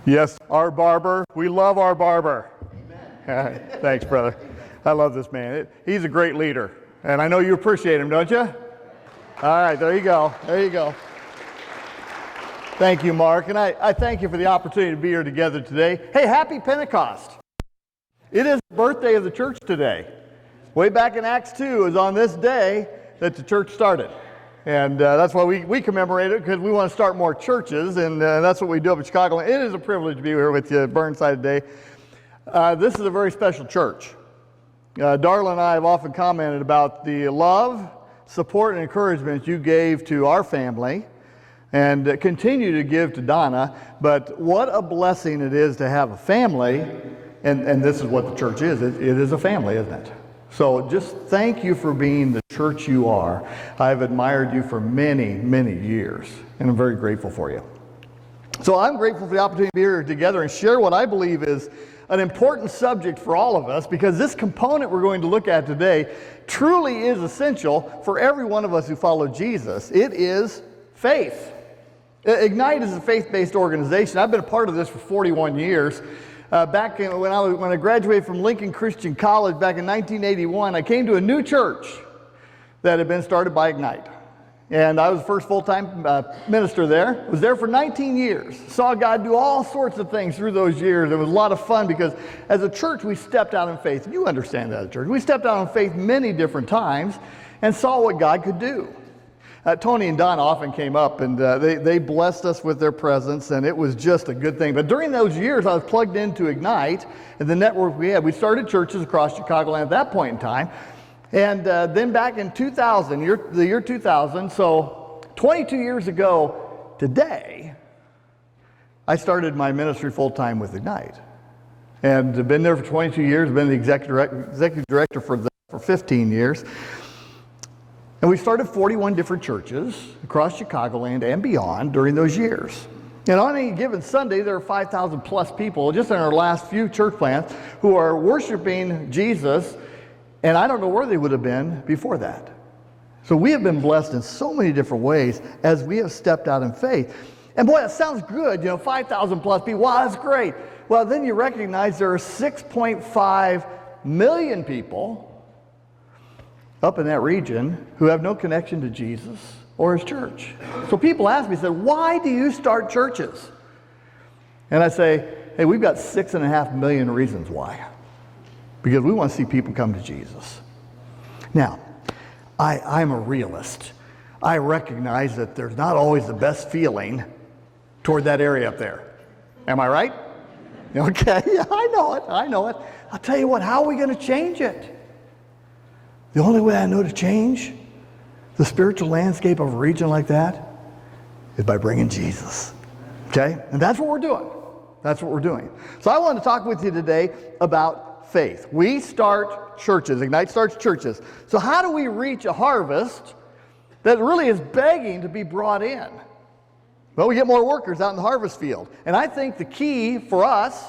Yes, our barber. We love our barber. Amen. Thanks, brother. I love this man. He's a great leader. And I know you appreciate him, don't you? All right, there you go. There you go. Thank you, Mark. And I thank you for the opportunity to be here together today. Hey, happy Pentecost. It is the birthday of the church today. Way back in Acts 2 is on this day that the church started. And that's why we commemorate it, because we want to start more churches, and that's what we do up in Chicago. It is a privilege to be here with you at Burnside today. This is a very special church. Darla and I have often commented about the love, support, and encouragement you gave to our family and continue to give to Donna. But what a blessing it is to have a family, and this is what the church is. It is a family, isn't it? So just thank you for being the church you are. I've admired you for many, many years, and I'm very grateful for you. So I'm grateful for the opportunity to be here together and share what I believe is an important subject for all of us, because this component we're going to look at today truly is essential for every one of us who follow Jesus. It is faith. Ignite is a faith-based organization. I've been a part of this for 41 years. Back when I graduated from Lincoln Christian College back in 1981, I came to a new church that had been started by Ignite. And I was the first full-time minister there. Was there for 19 years. Saw God do all sorts of things through those years. It was a lot of fun because as a church, we stepped out in faith. You understand that as a church. We stepped out in faith many different times and saw what God could do. Tony and Don often came up, and they blessed us with their presence, and it was just a good thing. But during those years, I was plugged into Ignite, and the network we had. We started churches across Chicagoland at that point in time. And then back in 2000, the year 2000, so 22 years ago today, I started my ministry full-time with Ignite. And I've been there for 22 years, been the executive director for 15 years. And we started 41 different churches across Chicagoland and beyond during those years. And on any given Sunday, there are 5,000 plus people just in our last few church plants who are worshiping Jesus, and I don't know where they would have been before that. So we have been blessed in so many different ways as we have stepped out in faith. And boy, that sounds good, 5,000 plus people. Wow, that's great. Well, then you recognize there are 6.5 million people up in that region who have no connection to Jesus or his church. So people ask me, why do you start churches? And I say, hey, we've got 6.5 million reasons why. Because we want to see people come to Jesus. Now, I'm a realist. I recognize that there's not always the best feeling toward that area up there. Am I right? Okay, yeah, I know it. I'll tell you what, how are we going to change it? The only way I know to change the spiritual landscape of a region like that is by bringing Jesus. Okay? And that's what we're doing. That's what we're doing. So I want to talk with you today about faith. We start churches. Ignite starts churches. So how do we reach a harvest that really is begging to be brought in? Well, we get more workers out in the harvest field. And I think the key for us,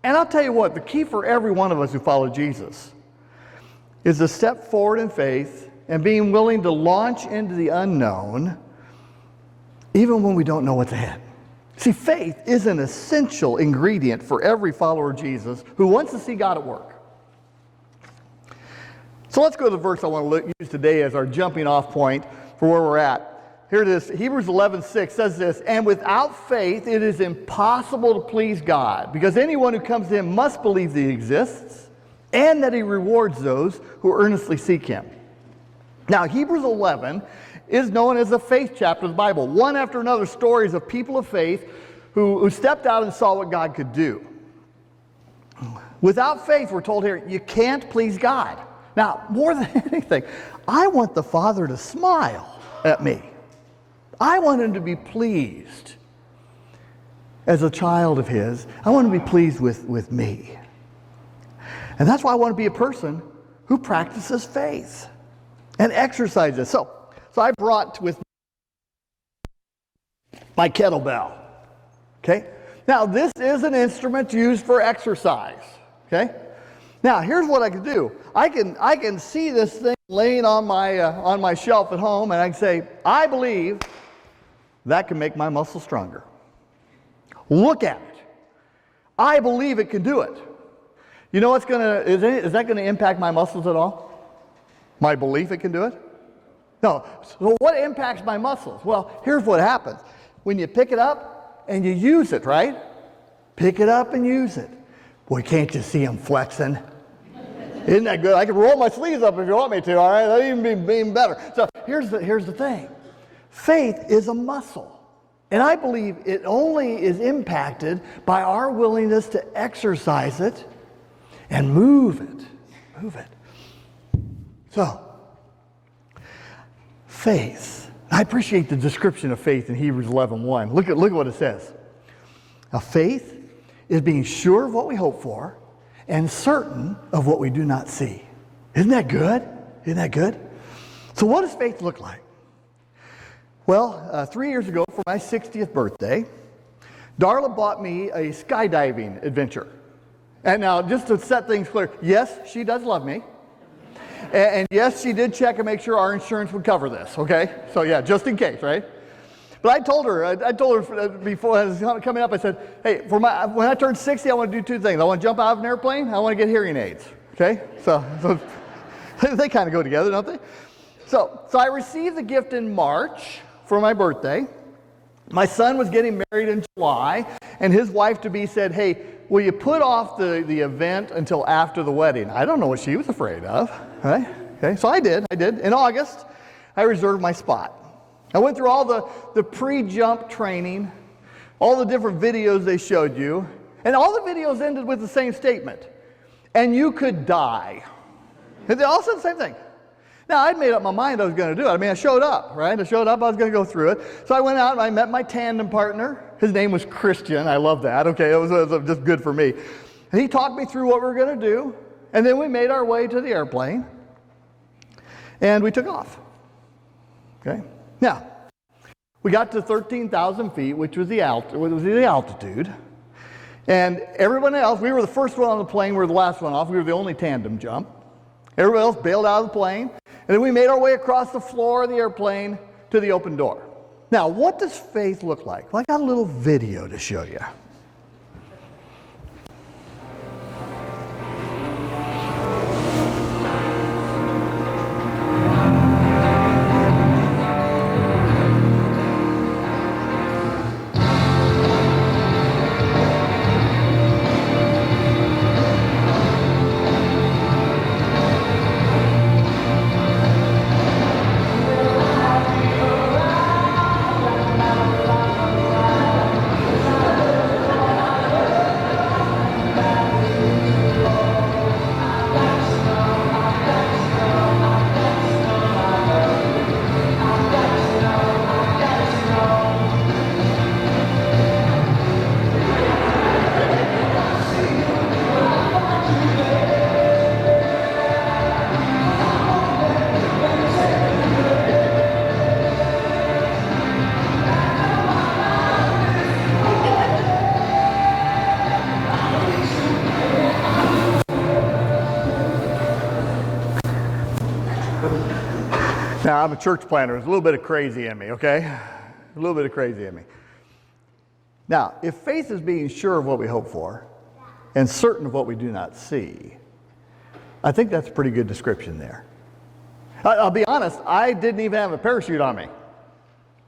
and I'll tell you what, the key for every one of us who follow Jesus is to step forward in faith and being willing to launch into the unknown even when we don't know what's ahead. See, faith is an essential ingredient for every follower of Jesus who wants to see God at work. So let's go to the verse I want to use today as our jumping off point for where we're at. Here it is. Hebrews 11:6 says this, "And without faith it is impossible to please God, because anyone who comes to him must believe that he exists, and that he rewards those who earnestly seek him." Now, Hebrews 11 is known as the faith chapter of the Bible. One after another stories of people of faith who stepped out and saw what God could do. Without faith, we're told here, you can't please God. Now, more than anything, I want the Father to smile at me. I want him to be pleased. As a child of his, I want him to be pleased with me. And that's why I want to be a person who practices faith and exercises. So I brought with me my kettlebell. Okay? Now, this is an instrument used for exercise. Okay? Now, here's what I can do. I can see this thing laying on my shelf at home, and I can say, I believe that can make my muscles stronger. Look at it. I believe it can do it. You know what's is that going to impact my muscles at all? My belief it can do it? No. So what impacts my muscles? Well, here's what happens. When you pick it up and you use it, right? Pick it up and use it. Boy, can't you see them flexing? Isn't that good? I can roll my sleeves up if you want me to, all right? That'll even be even better. So here's the thing. Faith is a muscle. And I believe it only is impacted by our willingness to exercise it and move it. Move it. So, faith. I appreciate the description of faith in Hebrews 11:1. Look at what it says. Now, faith is being sure of what we hope for and certain of what we do not see. Isn't that good? Isn't that good? So what does faith look like? Well, 3 years ago for my 60th birthday, Darla bought me a skydiving adventure. And now, just to set things clear, yes, she does love me. And yes, she did check and make sure our insurance would cover this, okay? So yeah, just in case, right? But I told her before I was coming up, I said, hey, when I turn 60, I want to do two things. I want to jump out of an airplane, I want to get hearing aids, okay? So they kind of go together, don't they? So I received the gift in March for my birthday. My son was getting married in July, and his wife-to-be said, hey, will you put off the event until after the wedding? I don't know what she was afraid of, right? Okay, so I did. In August, I reserved my spot. I went through all the pre-jump training, all the different videos they showed you, and all the videos ended with the same statement, and you could die. And they all said the same thing. Now, I'd made up my mind I was going to do it. I mean, I showed up, right? I showed up, I was going to go through it. So I went out and I met my tandem partner. His name was Christian. I love that. Okay, it was just good for me. And he talked me through what we were going to do. And then we made our way to the airplane. And we took off. Okay? Now, we got to 13,000 feet, which was the altitude. And everyone else, we were the first one on the plane. We were the last one off. We were the only tandem jump. Everybody else bailed out of the plane. And then we made our way across the floor of the airplane to the open door. Now, what does faith look like? Well, I got a little video to show you. Now, I'm a church planter. There's a little bit of crazy in me, okay? A little bit of crazy in me. Now, if faith is being sure of what we hope for and certain of what we do not see, I think that's a pretty good description there. I'll be honest, I didn't even have a parachute on me.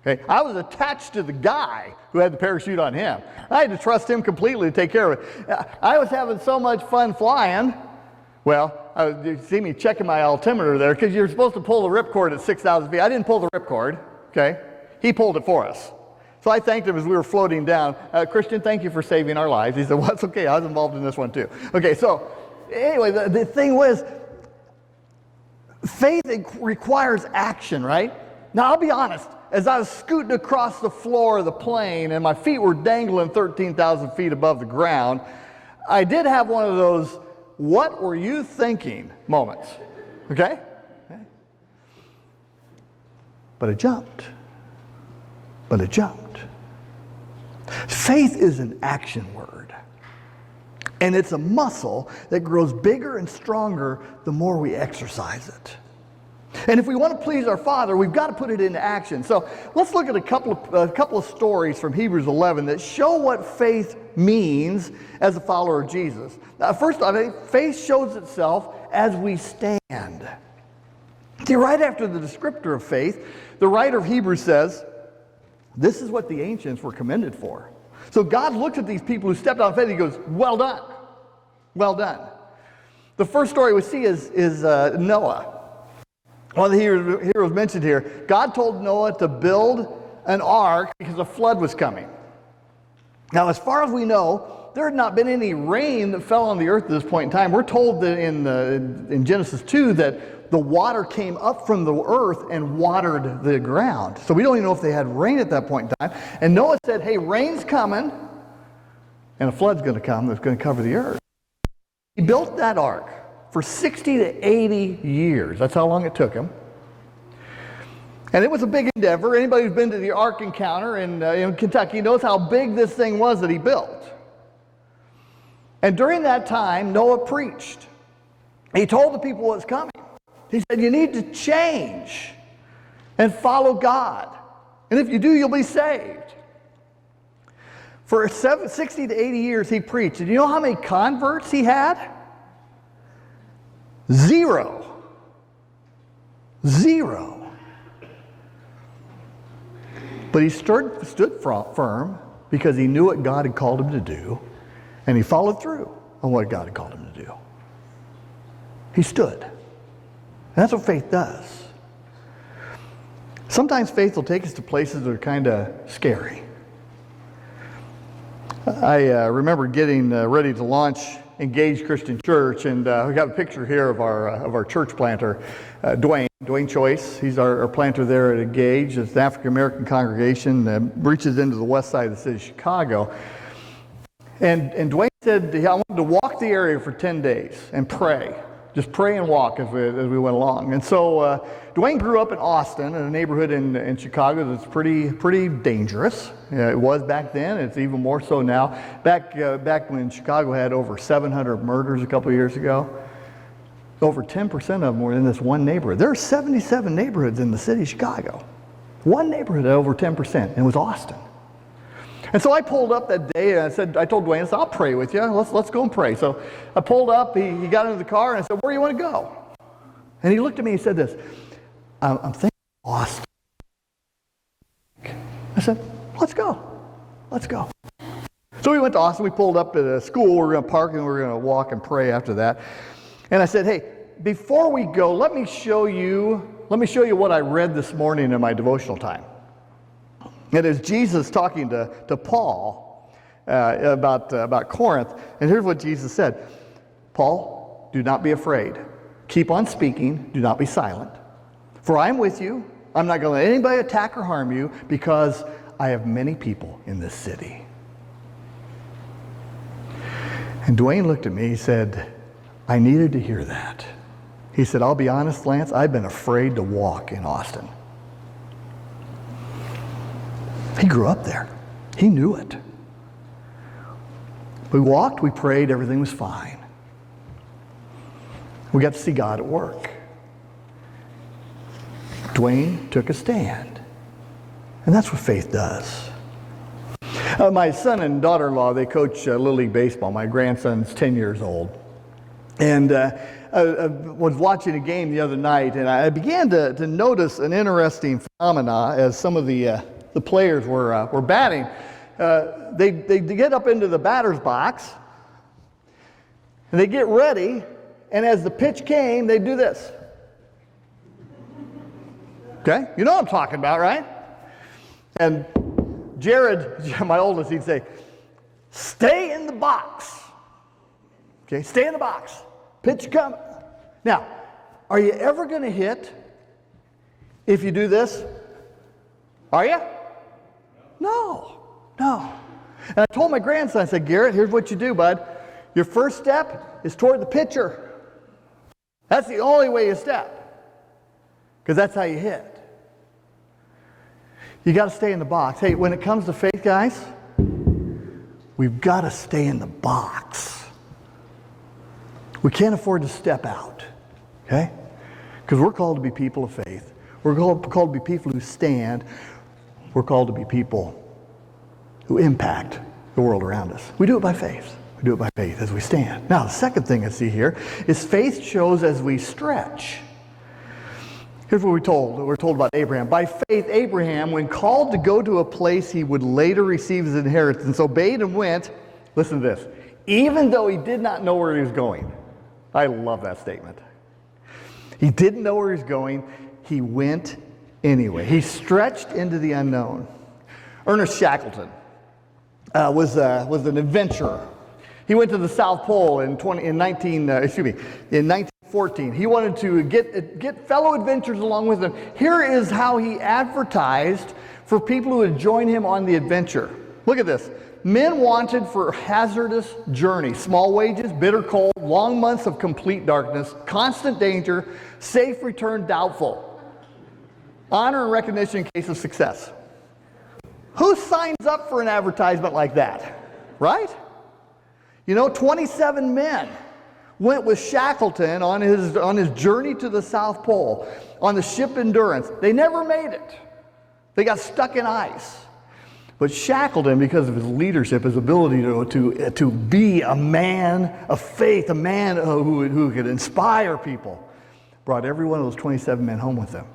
Okay? I was attached to the guy who had the parachute on him. I had to trust him completely to take care of it. I was having so much fun flying. Well, you see me checking my altimeter there because you're supposed to pull the ripcord at 6,000 feet. I didn't pull the ripcord, okay? He pulled it for us. So I thanked him as we were floating down. Christian, thank you for saving our lives. He said, well, it's okay. I was involved in this one too. Okay, so anyway, the thing was, faith requires action, right? Now, I'll be honest. As I was scooting across the floor of the plane and my feet were dangling 13,000 feet above the ground, I did have one of those what were you thinking moments, okay? But it jumped. Faith is an action word. And it's a muscle that grows bigger and stronger the more we exercise it. And if we want to please our Father, we've got to put it into action. So let's look at a couple of stories from Hebrews 11 that show what faith means as a follower of Jesus. Now, first off, faith shows itself as we stand. See, right after the descriptor of faith, the writer of Hebrews says, this is what the ancients were commended for. So God looks at these people who stepped out in faith, and he goes, well done. Well done. The first story we see is Noah. One of the heroes mentioned here. God told Noah to build an ark because a flood was coming. Now, as far as we know, there had not been any rain that fell on the earth at this point in time. We're told that in Genesis 2 that the water came up from the earth and watered the ground. So we don't even know if they had rain at that point in time. And Noah said, hey, rain's coming, and a flood's going to come that's going to cover the earth. He built that ark for 60 to 80 years. That's how long it took him. And it was a big endeavor. Anybody who's been to the Ark Encounter in Kentucky knows how big this thing was that he built. And during that time, Noah preached. He told the people what's coming. He said, you need to change and follow God. And if you do, you'll be saved. For 60 to 80 years, he preached. And you know how many converts he had? Zero. But he stood firm because he knew what God had called him to do, and he followed through on what God had called him to do. He stood. And that's what faith does. Sometimes faith will take us to places that are kind of scary. I remember getting ready to launch Engaged Christian Church, and we got a picture here of our church planter, Dwayne Choice. He's our planter there at Engaged. It's an African American congregation that reaches into the west side of the city of Chicago. And Dwayne said, I wanted to walk the area for 10 days and pray. Just pray and walk as we went along. And so Dwayne grew up in Austin, in a neighborhood in Chicago that's pretty dangerous. It was back then. It's even more so now. Back when Chicago had over 700 murders a couple of years ago, over 10% of them were in this one neighborhood. There are 77 neighborhoods in the city of Chicago. One neighborhood at over 10%, and it was Austin. And so I pulled up that day, and I told Dwayne, I'll pray with you. Let's go and pray. So I pulled up. He got into the car, and I said, where do you want to go? And he looked at me and he said this, I'm thinking Austin. I said, let's go. So we went to Austin. We pulled up at a school. We were going to park, and we were going to walk and pray after that. And I said, hey, before we go, let me show you what I read this morning in my devotional time. It is Jesus talking to Paul about Corinth. And here's what Jesus said. Paul, do not be afraid. Keep on speaking. Do not be silent. For I am with you. I'm not going to let anybody attack or harm you because I have many people in this city. And Dwayne looked at me. He said, I needed to hear that. He said, I'll be honest, Lance, I've been afraid to walk in Austin. He grew up there. He knew it. We walked, we prayed, everything was fine. We got to see God at work. Dwayne took a stand. And that's what faith does. My son and daughter-in-law, they coach Little League Baseball. My grandson's 10 years old. And I was watching a game the other night, and I began to notice an interesting phenomena as some of the players were batting. They get up into the batter's box, and they get ready, and as the pitch came, they do this. Okay? You know what I'm talking about, right? And Jared, my oldest, he'd say, stay in the box. Okay, stay in the box. Pitch come. Now, are you ever going to hit if you do this? Are you? No. And I told my grandson, I said, Garrett, here's what you do, bud. Your first step is toward the pitcher. That's the only way you step. Because that's how you hit. You got to stay in the box. Hey, when it comes to faith, guys, we've got to stay in the box. We can't afford to step out. Okay? Because we're called to be people of faith. We're called to be people who stand. We're called to be people who impact the world around us. We do it by faith. We do it by faith as we stand. Now, the second thing I see here is faith shows as we stretch. Here's what we're told. We're told about Abraham. By faith, Abraham, when called to go to a place he would later receive his inheritance, obeyed and went, listen to this, even though he did not know where he was going. I love that statement. He didn't know where he was going. He went anyway. He stretched into the unknown. Ernest Shackleton was an adventurer. He went to the South Pole in 1914. He wanted to get fellow adventurers along with him. Here is how he advertised for people who would join him on the adventure. Look at this. Men wanted for hazardous journey, small wages, bitter cold, long months of complete darkness, constant danger, safe return doubtful, honor and recognition in case of success. Who signs up for an advertisement like that, right? 27 men went with Shackleton on his journey to the South Pole on the ship Endurance. They never made it. They got stuck in ice. But Shackleton, because of his leadership, his ability to be a man of faith, a man who could inspire people, brought every one of those 27 men home with them,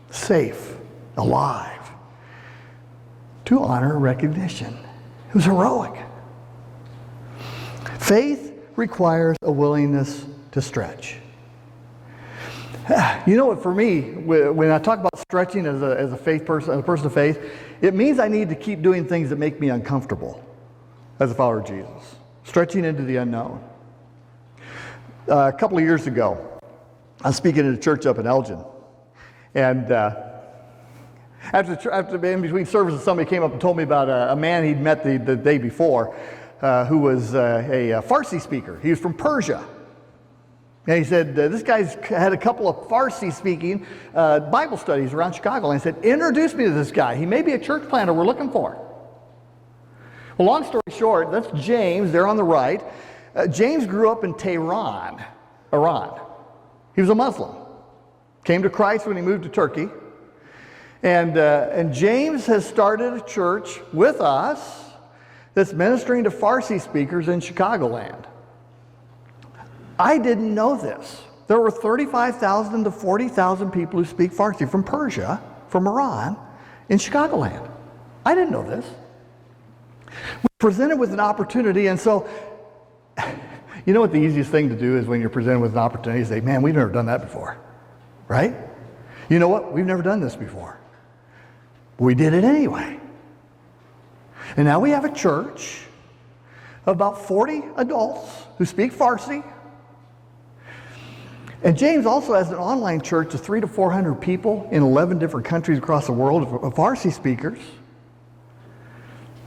safe, alive, to honor and recognition. It was heroic. Faith requires a willingness to stretch. You know what, for me, when I talk about stretching as a faith person, as a person of faith, it means I need to keep doing things that make me uncomfortable as a follower of Jesus. Stretching into the unknown. A couple of years ago, I was speaking at a church up in Elgin. And after in between services, somebody came up and told me about a man he'd met the day before who was a Farsi speaker. He was from Persia. And he said, this guy's had a couple of Farsi-speaking Bible studies around Chicago. And I said, introduce me to this guy. He may be a church planter we're looking for. Well, long story short, that's James there on the right. James grew up in Tehran, Iran. He was a Muslim. Came to Christ when he moved to Turkey. And James has started a church with us that's ministering to Farsi speakers in Chicagoland. I didn't know this. There were 35,000 to 40,000 people who speak Farsi from Persia, from Iran, in Chicagoland. I didn't know this. We're presented with an opportunity, and so, you know what the easiest thing to do is when you're presented with an opportunity, say, man, we've never done that before, right? You know what? We've never done this before. We did it anyway. And now we have a church of about 40 adults who speak Farsi. And James also has an online church of 300 to 400 people in 11 different countries across the world of Farsi speakers.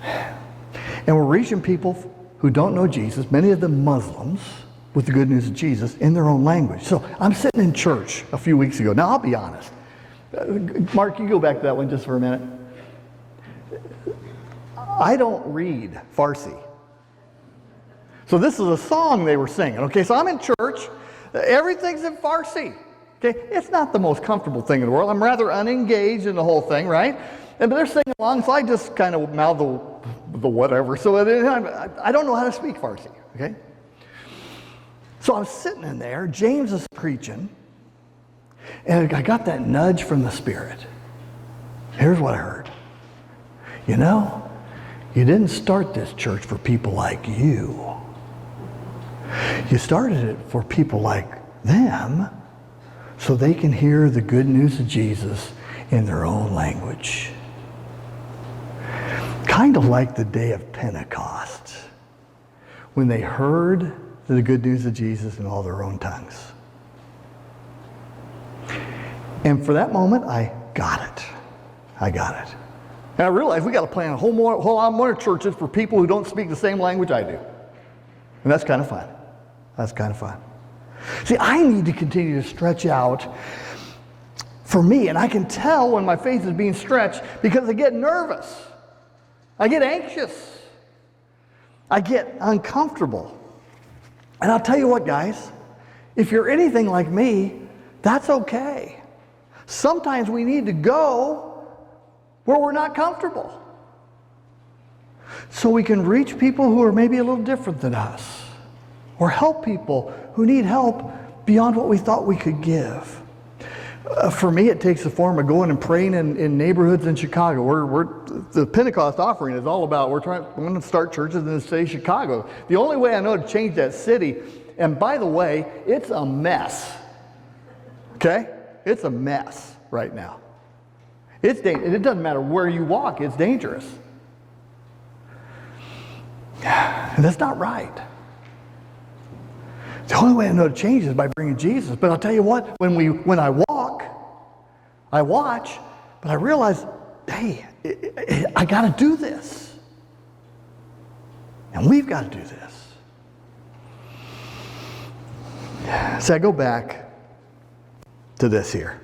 And we're reaching people who don't know Jesus, many of them Muslims, with the good news of Jesus in their own language. So I'm sitting in church a few weeks ago. Now, I'll be honest. Mark, you go back to that one just for a minute. I don't read Farsi. So this is a song they were singing. Okay, so I'm in church. Everything's in Farsi. Okay, it's not the most comfortable thing in the world. I'm rather unengaged in the whole thing, right? But they're singing along, so I just kind of mouth the whatever. So I don't know how to speak Farsi. Okay. So I'm sitting in there. James is preaching, and I got that nudge from the Spirit. Here's what I heard. You know, you didn't start this church for people like you. You started it for people like them so they can hear the good news of Jesus in their own language. Kind of like the day of Pentecost, when they heard the good news of Jesus in all their own tongues. And for that moment, I got it. I got it. And I realized we got to plan a whole lot more churches for people who don't speak the same language I do. And that's kind of fun. That's kind of fun. See, I need to continue to stretch out for me, and I can tell when my faith is being stretched because I get nervous. I get anxious. I get uncomfortable. And I'll tell you what, guys, if you're anything like me, That's okay. Sometimes we need to go where we're not comfortable, so we can reach people who are maybe a little different than us, or help people who need help beyond what we thought we could give. For me, it takes the form of going and praying in neighborhoods in Chicago. The Pentecost offering is all about, we're going to start churches in the city of Chicago. The only way I know to change that city, and by the way, it's a mess. Okay? It's a mess right now. It's dangerous. It doesn't matter where you walk, it's dangerous. And that's not right. The only way I know to change is by bringing Jesus. But I'll tell you what, when I walk, I watch, but I realize, hey, I got to do this. And we've got to do this. So I go back to this here.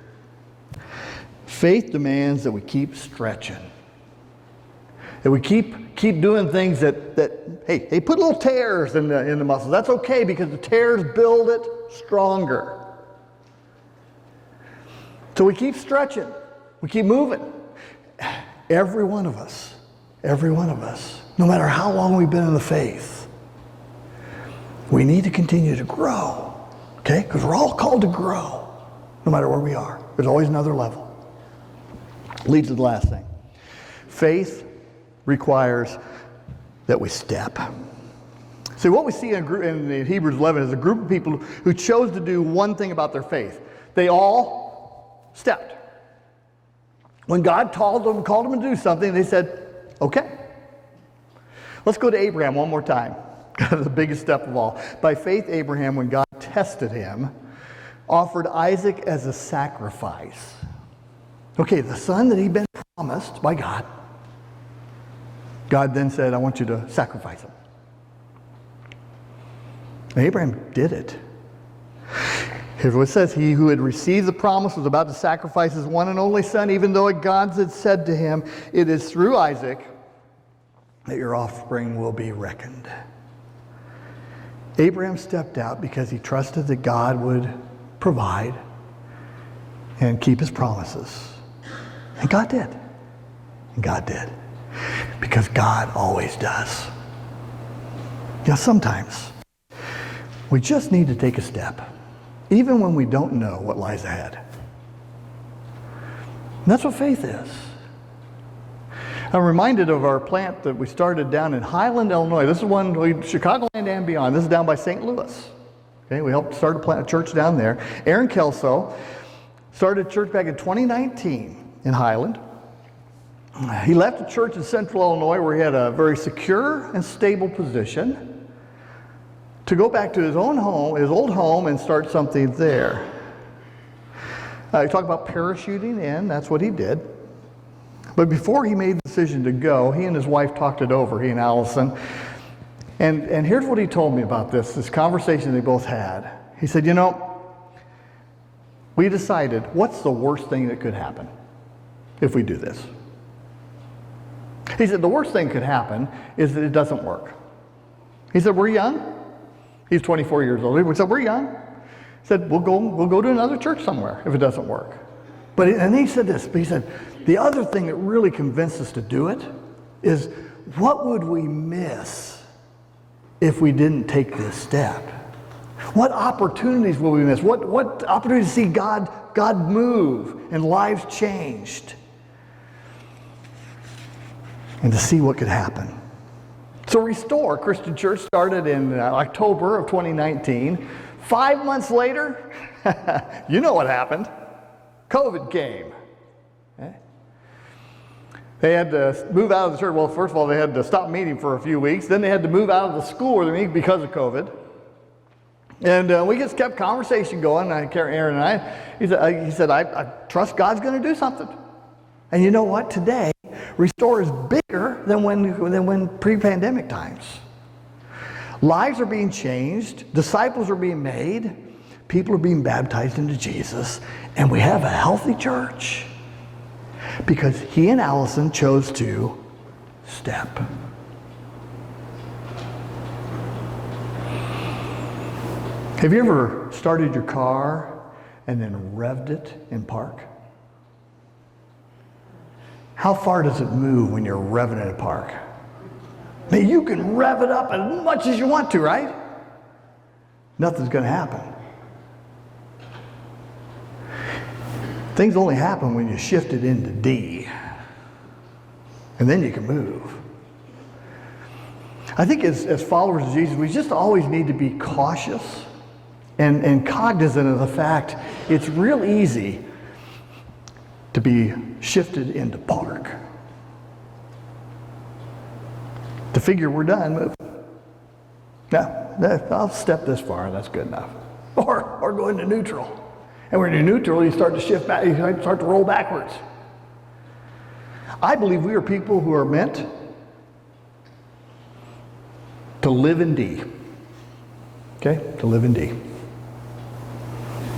Faith demands that we keep stretching. That we keep doing things that hey, they put little tears in the muscles. That's okay, because the tears build it stronger. So we keep stretching. We keep moving. Every one of us, no matter how long we've been in the faith, we need to continue to grow. Okay? Because we're all called to grow, no matter where we are. There's always another level. Leads to the last thing. Faith requires that we step. See, what we see in Hebrews 11 is a group of people who chose to do one thing about their faith. They all stepped. When God called them to do something, they said, okay. Let's go to Abraham one more time. The biggest step of all. By faith, Abraham, when God tested him, offered Isaac as a sacrifice. Okay, the son that he'd been promised by God. God then said, I want you to sacrifice him. And Abraham did it. Here's what it says. He who had received the promise was about to sacrifice his one and only son, even though God had said to him, it is through Isaac that your offspring will be reckoned. Abraham stepped out because he trusted that God would provide and keep his promises. And God did. And God did. Because God always does. You know, sometimes we just need to take a step, even when we don't know what lies ahead. And that's what faith is. I'm reminded of our plant that we started down in Highland, Illinois. This is one, Chicagoland and beyond. This is down by St. Louis. Okay, we helped start a church down there. Aaron Kelso started a church back in 2019 in Highland. He left a church in central Illinois where he had a very secure and stable position to go back to his own home, his old home, and start something there. You talk about parachuting in, that's what he did. But before he made the decision to go, he and his wife talked it over, he and Allison. And here's what he told me about this conversation they both had. He said, you know, we decided, what's the worst thing that could happen if we do this? He said, the worst thing could happen is that it doesn't work. He said, we're young. He's 24 years old. We said, we're young. He said, we'll go to another church somewhere if it doesn't work. And he said this, but he said, the other thing that really convinced us to do it is, what would we miss if we didn't take this step? What opportunities will we miss? What opportunities to see God move and lives changed? And to see what could happen. So Restore Christian Church started in October of 2019. 5 months later, you know what happened. COVID came. Okay? They had to move out of the church. Well, first of all, they had to stop meeting for a few weeks. Then they had to move out of the school where they meet because of COVID. And we just kept conversation going. Aaron and I, he said, I trust God's going to do something. And you know what? Today, Restore is bigger than when pre-pandemic times. Lives are being changed. Disciples are being made. People are being baptized into Jesus. And we have a healthy church. Because he and Allison chose to step. Have you ever started your car and then revved it in park? How far does it move when you're revving it in park? I mean, you can rev it up as much as you want to, right? Nothing's going to happen. Things only happen when you shift it into D. And then you can move. I think as followers of Jesus, we just always need to be cautious and cognizant of the fact it's real easy to be shifted into park. To figure we're done, move. Yeah, I'll step this far, that's good enough. Or go into neutral. And when you're neutral, you start to shift back, you start to roll backwards. I believe we are people who are meant to live in D. Okay? To live in D.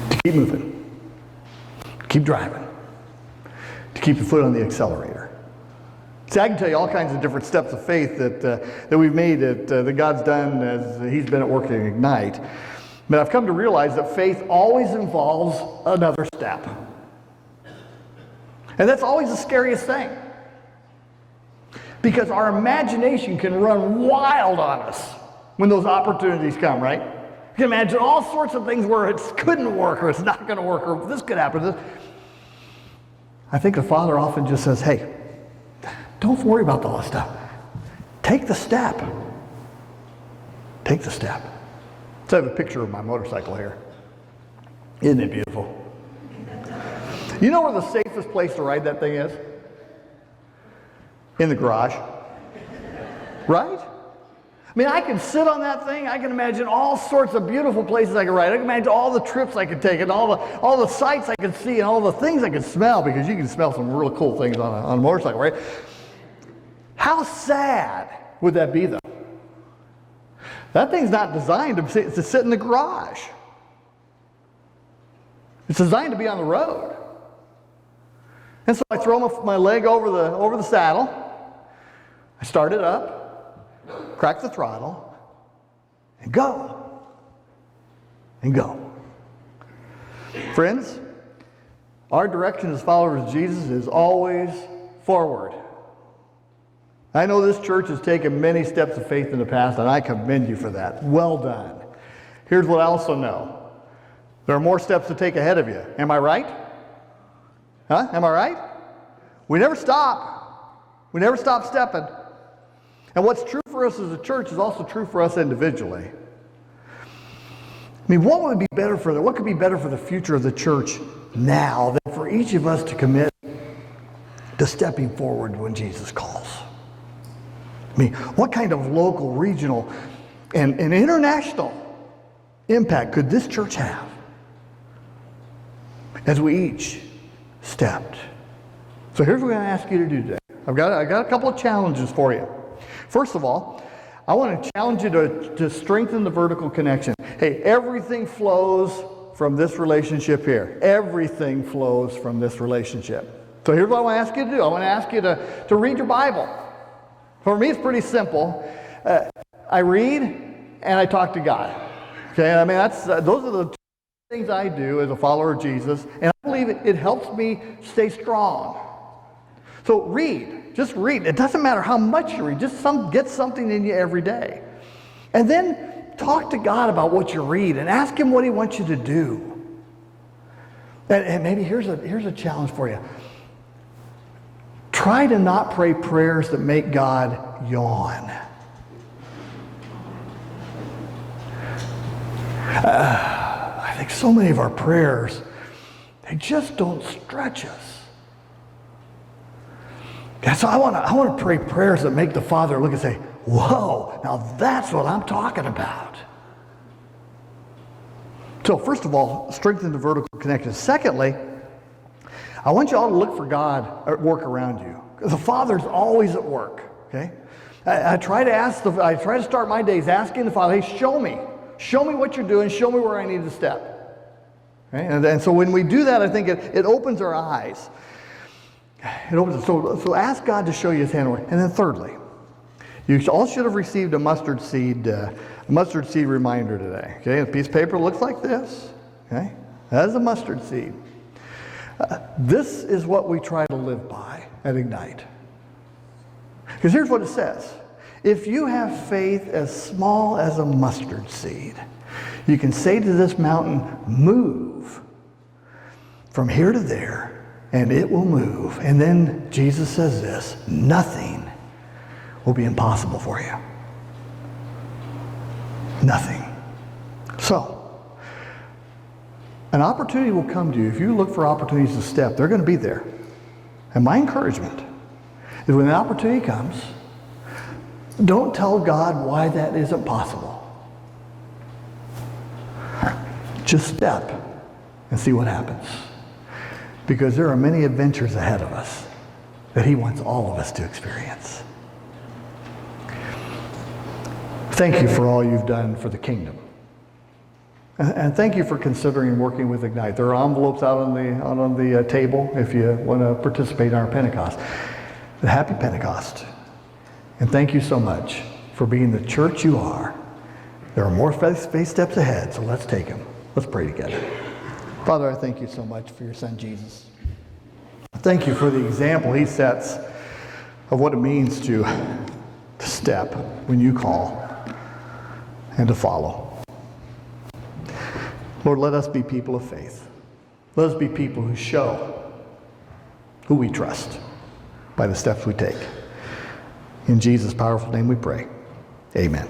To keep moving. To keep driving. To keep the foot on the accelerator. See, I can tell you all kinds of different steps of faith that we've made, that God's done as He's been at work at Ignite. But I've come to realize that faith always involves another step. And that's always the scariest thing. Because our imagination can run wild on us when those opportunities come, right? You can imagine all sorts of things where it couldn't work, or it's not going to work, or this could happen. I think the Father often just says, hey, don't worry about all that stuff. Take the step. Take the step. So I have a picture of my motorcycle here. Isn't it beautiful? You know where the safest place to ride that thing is? In the garage. Right? I mean, I can sit on that thing. I can imagine all sorts of beautiful places I can ride. I can imagine all the trips I could take and all the sights I could see and all the things I could smell, because you can smell some really cool things on a motorcycle, right? How sad would that be, though? That thing's not designed to sit in the garage. It's designed to be on the road. And so I throw my leg over the saddle. I start it up, crack the throttle, and go. And go. Friends, our direction as followers of Jesus is always forward. I know this church has taken many steps of faith in the past, and I commend you for that. Well done. Here's what I also know. There are more steps to take ahead of you. Am I right? Huh? Am I right? We never stop. We never stop stepping. And what's true for us as a church is also true for us individually. I mean, what could be better for the future of the church now than for each of us to commit to stepping forward when Jesus calls? I mean, what kind of local, regional, and international impact could this church have as we each stepped? So here's what I'm going to ask you to do today. I got a couple of challenges for you. First of all, I want to challenge you to strengthen the vertical connection. Hey, everything flows from this relationship here. Everything flows from this relationship. So here's what I want to ask you to do. I want to ask you to read your Bible. For me, it's pretty simple. I read and I talk to God. Okay, I mean, those are the two things I do as a follower of Jesus, and I believe it helps me stay strong. So read, just read. It doesn't matter how much you read, just get something in you every day. And then talk to God about what you read and ask Him what He wants you to do. And maybe here's a challenge for you. Try to not pray prayers that make God yawn. I think so many of our prayers, they just don't stretch us. And so I want to pray prayers that make the Father look and say, whoa, now that's what I'm talking about. So first of all, strengthen the vertical connection. Secondly, I want you all to look for God at work around you. The Father's always at work, okay? I try to start my days asking the Father, hey, show me what you're doing, show me where I need to step. Okay? And so when we do that, I think it opens our eyes. So ask God to show you His hand. And then thirdly, you all should have received a mustard seed reminder today. Okay, a piece of paper looks like this. Okay, as a mustard seed. This is what we try to live by at Ignite. Because here's what it says. If you have faith as small as a mustard seed, you can say to this mountain, move from here to there, and it will move. And then Jesus says this, nothing will be impossible for you. Nothing. So, an opportunity will come to you. If you look for opportunities to step, they're going to be there. And my encouragement is when an opportunity comes, don't tell God why that isn't possible. Just step and see what happens. Because there are many adventures ahead of us that He wants all of us to experience. Thank you for all you've done for the kingdom. And thank you for considering working with Ignite. There are envelopes out on the table if you want to participate in our Pentecost. Happy Pentecost. And thank you so much for being the church you are. There are more faith steps ahead, so let's take them. Let's pray together. Father, I thank you so much for your son, Jesus. Thank you for the example he sets of what it means to step when you call and to follow. Lord, let us be people of faith. Let us be people who show who we trust by the steps we take. In Jesus' powerful name we pray. Amen.